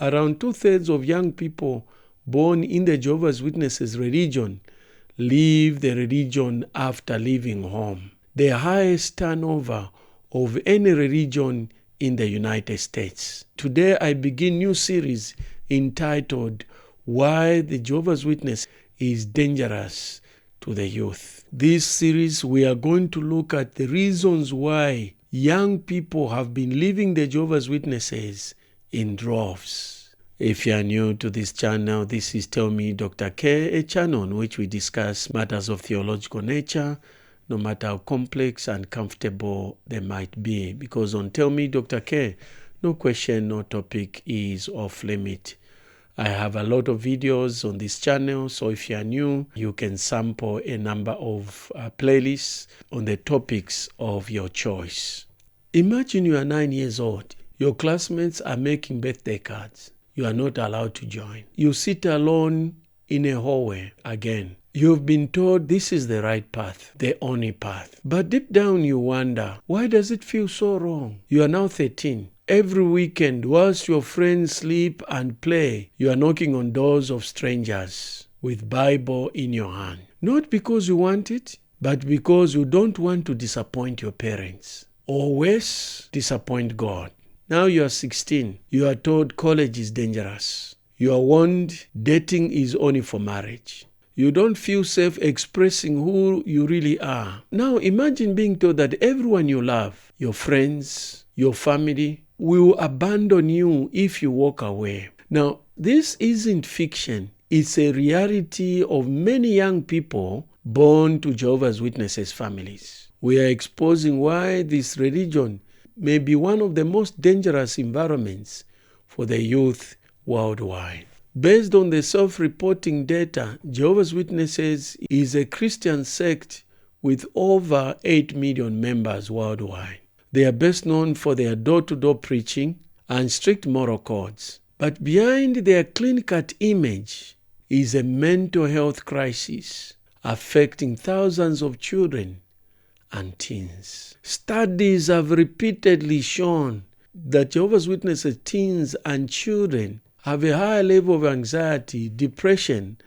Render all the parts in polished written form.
around 2/3 of young people born in the Jehovah's Witnesses religion leave the religion after leaving home. The highest turnover of any religion in the United States. Today I begin new series entitled Why the Jehovah's Witness is Dangerous to the Youth. This series we are going to look at the reasons why young people have been leaving the Jehovah's Witnesses in droves. If you are new to this channel, this is Tell Me Dr. K, a channel in which we discuss matters of theological nature, no matter how complex and comfortable they might be. Because on Tell Me Dr. K, no question, no topic is off limit. I have a lot of videos on this channel, so if you are new, you can sample a number of playlists on the topics of your choice. Imagine you are 9 years old. Your classmates are making birthday cards. You are not allowed to join. You sit alone in a hallway again. You've been told this is the right path, the only path. But deep down you wonder, why does it feel so wrong? You are now 13. Every weekend, whilst your friends sleep and play, you are knocking on doors of strangers with Bible in your hand. Not because you want it, but because you don't want to disappoint your parents. Or worse, disappoint God. Now you are 16. You are told college is dangerous. You are warned dating is only for marriage. You don't feel safe expressing who you really are. Now imagine being told that everyone you love, your friends, your family, will abandon you if you walk away. Now, this isn't fiction. It's a reality of many young people born to Jehovah's Witnesses families. We are exposing why this religion may be one of the most dangerous environments for the youth worldwide. Based on the self-reporting data, Jehovah's Witnesses is a Christian sect with over 8 million members worldwide. They are best known for their door-to-door preaching and strict moral codes. But behind their clean-cut image is a mental health crisis affecting thousands of children and teens. Studies have repeatedly shown that Jehovah's Witnesses teens and children have a higher level of anxiety, depression,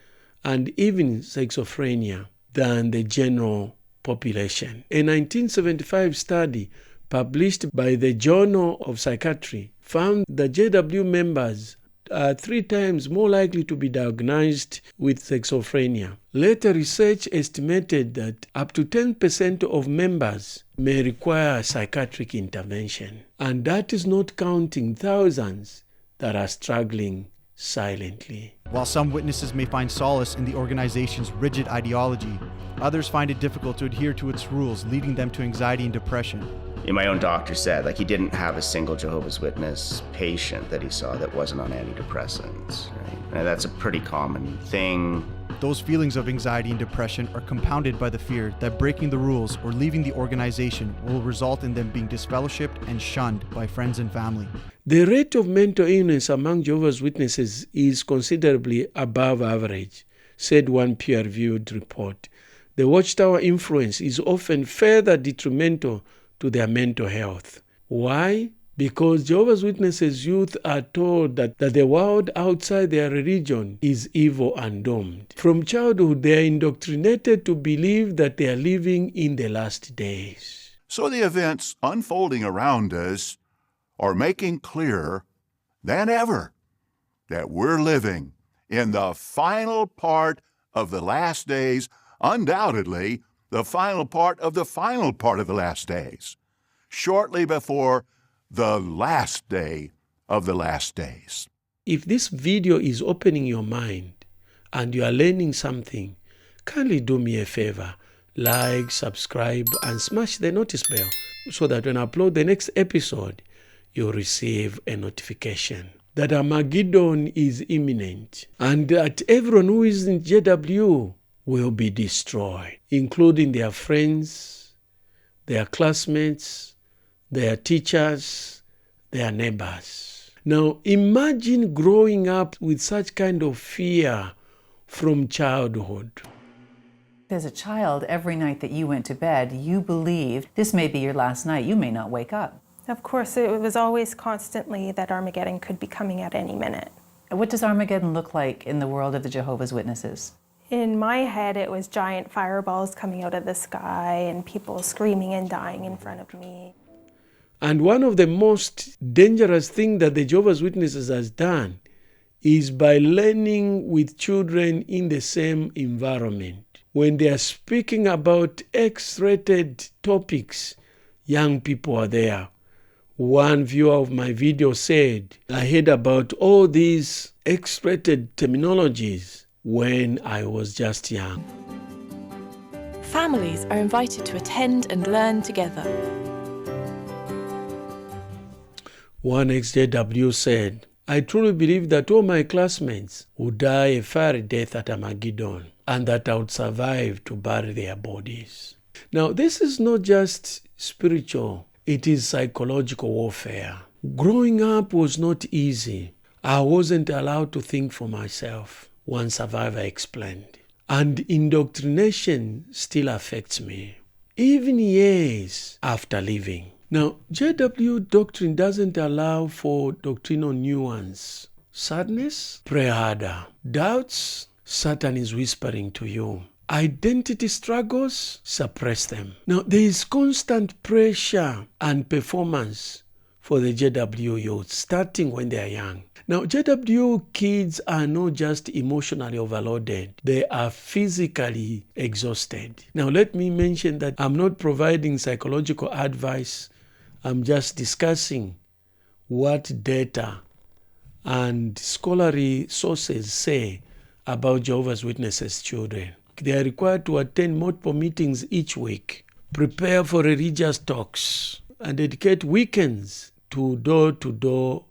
and even schizophrenia than the general population. A 1975 study published by the Journal of Psychiatry found that JW members are 3 times more likely to be diagnosed with schizophrenia. Later research estimated that up to 10% of members may require psychiatric intervention. And that is not counting thousands that are struggling silently. While some witnesses may find solace in the organization's rigid ideology, others find it difficult to adhere to its rules, leading them to anxiety and depression. My own doctor said, he didn't have a single Jehovah's Witness patient that he saw that wasn't on antidepressants, right? And that's a pretty common thing. Those feelings of anxiety and depression are compounded by the fear that breaking the rules or leaving the organization will result in them being disfellowshipped and shunned by friends and family. The rate of mental illness among Jehovah's Witnesses is considerably above average, said one peer-reviewed report. The Watchtower influence is often further detrimental to their mental health. Why? Because Jehovah's Witnesses youth are told that the world outside their religion is evil and doomed. From childhood, they are indoctrinated to believe that they are living in the last days. So the events unfolding around us are making clearer than ever that we're living in the final part of the last days, undoubtedly the final part of the final part of the last days, shortly before the last day of the last days. If this video is opening your mind and you are learning something, kindly do me a favor. Like, subscribe, and smash the notice bell so that when I upload the next episode, you'll receive a notification that Armageddon is imminent and that everyone who is in JW will be destroyed, including their friends, their classmates, their teachers, their neighbors. Now, imagine growing up with such kind of fear from childhood. As a child, every night that you went to bed, you believed this may be your last night. You may not wake up. Of course, it was always constantly that Armageddon could be coming at any minute. What does Armageddon look like in the world of the Jehovah's Witnesses? In my head, it was giant fireballs coming out of the sky and people screaming and dying in front of me. And one of the most dangerous things that the Jehovah's Witnesses has done is by learning with children in the same environment. When they are speaking about X-rated topics, young people are there. One viewer of my video said, I heard about all these X-rated terminologies when I was just young. Families are invited to attend and learn together. One ex-JW said, I truly believe that all my classmates would die a fiery death at Armageddon and that I would survive to bury their bodies. Now, this is not just spiritual, it is psychological warfare. Growing up was not easy. I wasn't allowed to think for myself, one survivor explained. And indoctrination still affects me, even years after leaving. Now, JW doctrine doesn't allow for doctrinal nuance. Sadness? Pray harder. Doubts? Satan is whispering to you. Identity struggles? Suppress them. Now, there is constant pressure and performance for the JW youth, starting when they are young. Now, JW kids are not just emotionally overloaded, they are physically exhausted. Now, let me mention that I'm not providing psychological advice. I'm just discussing what data and scholarly sources say about Jehovah's Witnesses children. They are required to attend multiple meetings each week, prepare for religious talks, and dedicate weekends to door-to-door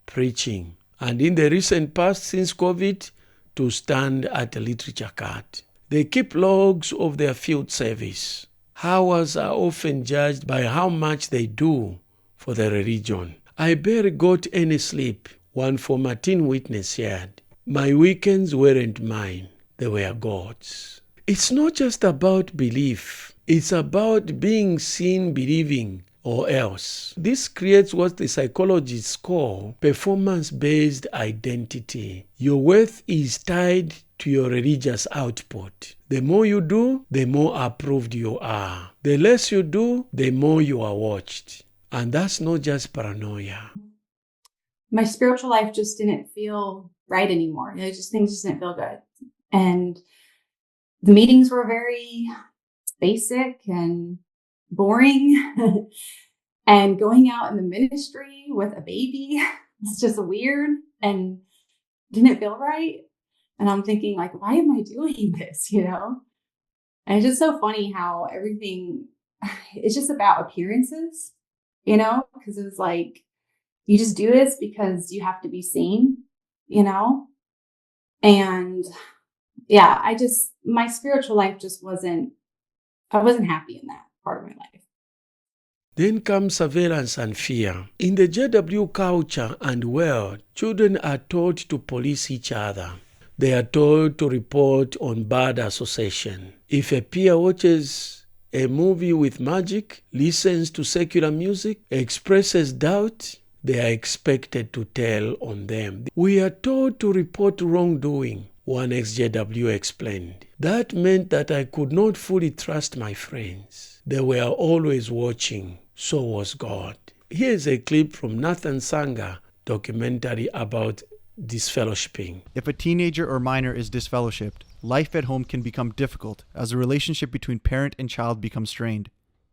preaching. And in the recent past, since COVID, to stand at a literature card. They keep logs of their field service. Hours are often judged by how much they do for the religion. I barely got any sleep, one former teen witness shared. My weekends weren't mine, they were God's. It's not just about belief, it's about being seen believing or else. This creates what the psychologists call performance-based identity. Your worth is tied to your religious output. The more you do, the more approved you are. The less you do, the more you are watched. And that's not just paranoia. My spiritual life just didn't feel right anymore. Things just didn't feel good. And the meetings were very basic and boring. And going out in the ministry with a baby, it's just weird and didn't feel right. And I'm thinking, like, why am I doing this, And it's just so funny how everything, it's just about appearances, because it's like, you just do this because you have to be seen, And yeah, my spiritual life just I wasn't happy in that part of my life. Then comes surveillance and fear. In the JW culture and world, children are taught to police each other. They are told to report on bad association. If a peer watches a movie with magic, listens to secular music, expresses doubt, they are expected to tell on them. We are told to report wrongdoing, one ex-JW explained. That meant that I could not fully trust my friends. They were always watching. So was God. Here's a clip from Nathan Sanger documentary about disfellowshipping. If a teenager or minor is disfellowshipped, life at home can become difficult as the relationship between parent and child becomes strained.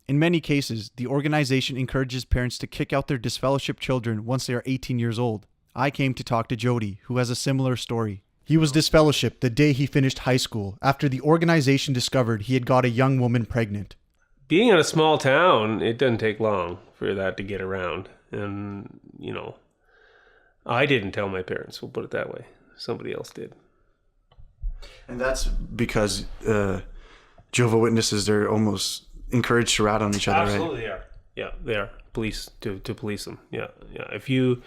In many cases, the organization encourages parents to kick out their disfellowshipped children once they are 18 years old. I came to talk to Jody, who has a similar story. He was disfellowshipped the day he finished high school after the organization discovered he had got a young woman pregnant. Being in a small town, it doesn't take long for that to get around. And, I didn't tell my parents, we'll put it that way. Somebody else did. And that's because Jehovah's Witnesses, they're almost encouraged to rat on each other, Absolutely, right? Yeah, they are. Police, to police them. Yeah. If you...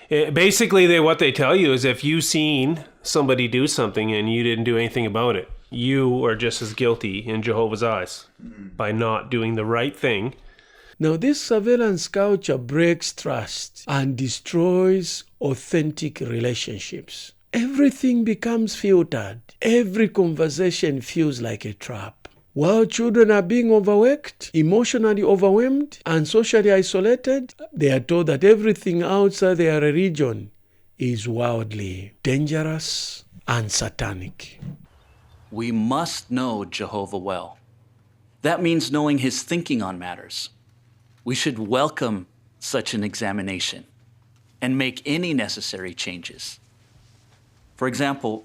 Basically, what they tell you is if you've seen somebody do something and you didn't do anything about it, you are just as guilty in Jehovah's eyes by not doing the right thing. Now, this surveillance culture breaks trust and destroys authentic relationships. Everything becomes filtered. Every conversation feels like a trap. While children are being overworked, emotionally overwhelmed, and socially isolated, they are told that everything outside their religion is worldly, dangerous, and satanic. We must know Jehovah well. That means knowing his thinking on matters. We should welcome such an examination and make any necessary changes. For example,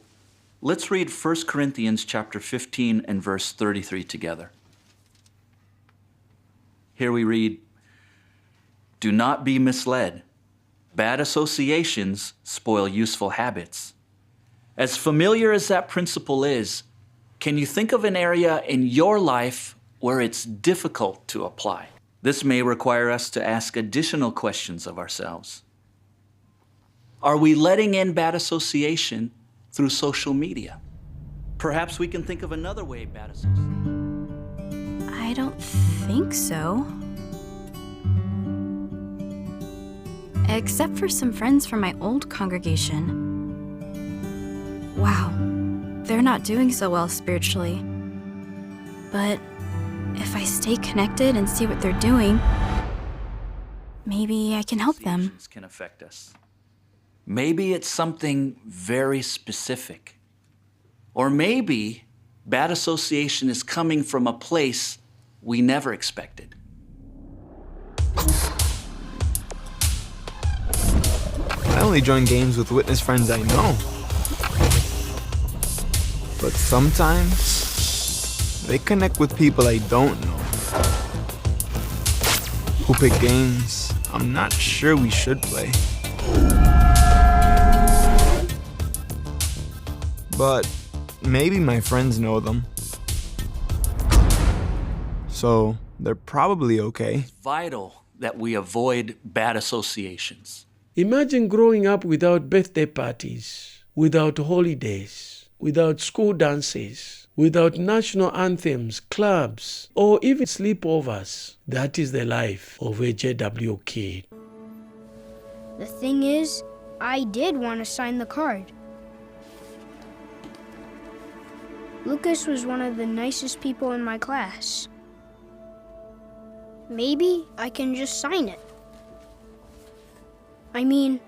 let's read 1 Corinthians chapter 15 and verse 33 together. Here we read, "Do not be misled. Bad associations spoil useful habits." As familiar as that principle is, can you think of an area in your life where it's difficult to apply? This may require us to ask additional questions of ourselves. Are we letting in bad association through social media? Perhaps we can think of another way bad association. I don't think so. Except for some friends from my old congregation. Wow, they're not doing so well spiritually. But if I stay connected and see what they're doing, maybe I can help them. Can affect us. Maybe it's something very specific. Or maybe bad association is coming from a place we never expected. I only join games with witness friends I know. But sometimes they connect with people I don't know, who pick games I'm not sure we should play. But maybe my friends know them. So they're probably okay. It's vital that we avoid bad associations. Imagine growing up without birthday parties, without holidays, without school dances, without national anthems, clubs, or even sleepovers. That is the life of a JW kid. The thing is, I did want to sign the card. Lucas was one of the nicest people in my class. Maybe I can just sign it. I mean,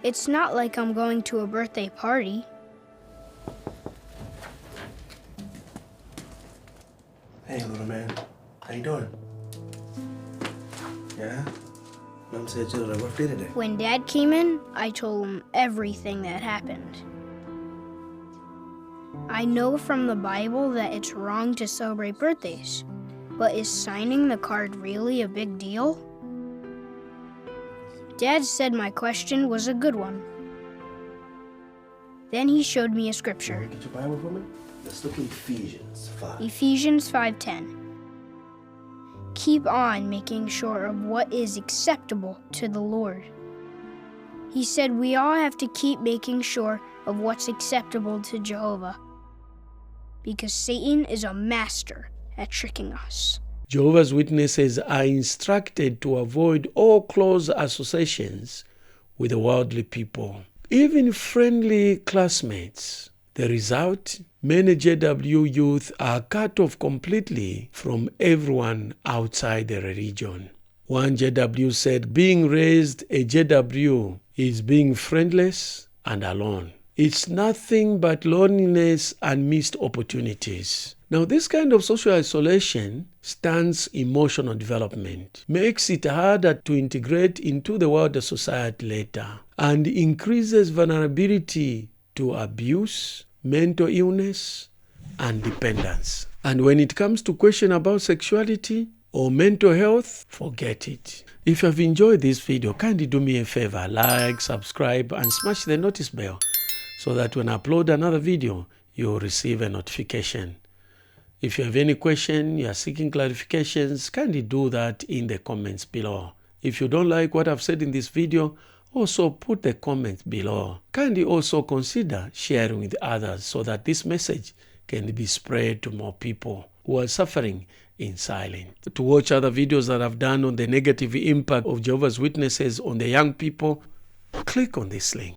it's not like I'm going to a birthday party. Hey, little man. How you doing? Yeah? Mom said you had a rough day today. When Dad came in, I told him everything that happened. I know from the Bible that it's wrong to celebrate birthdays, but is signing the card really a big deal? Dad said my question was a good one. Then he showed me a scripture. Get your Bible for me? Let's look at Ephesians 5. Ephesians 5:10. Keep on making sure of what is acceptable to the Lord. He said we all have to keep making sure of what's acceptable to Jehovah, because Satan is a master at tricking us. Jehovah's Witnesses are instructed to avoid all close associations with the worldly people, even friendly classmates. The result, many JW youth are cut off completely from everyone outside the religion. One JW said, being raised a JW is being friendless and alone. It's nothing but loneliness and missed opportunities. Now, this kind of social isolation stunts emotional development, makes it harder to integrate into the wider society later, and increases vulnerability to abuse, mental illness, and dependence. And when it comes to question about sexuality or mental health, forget it. If you have enjoyed this video, kindly do me a favor, like, subscribe, and smash the notice bell so that when I upload another video, you'll receive a notification. If you have any question, you are seeking clarifications, kindly do that in the comments below. If you don't like what I've said in this video, also put the comments below. Kindly also consider sharing with others so that this message can be spread to more people who are suffering in silence. To watch other videos that I've done on the negative impact of Jehovah's Witnesses on the young people, click on this link.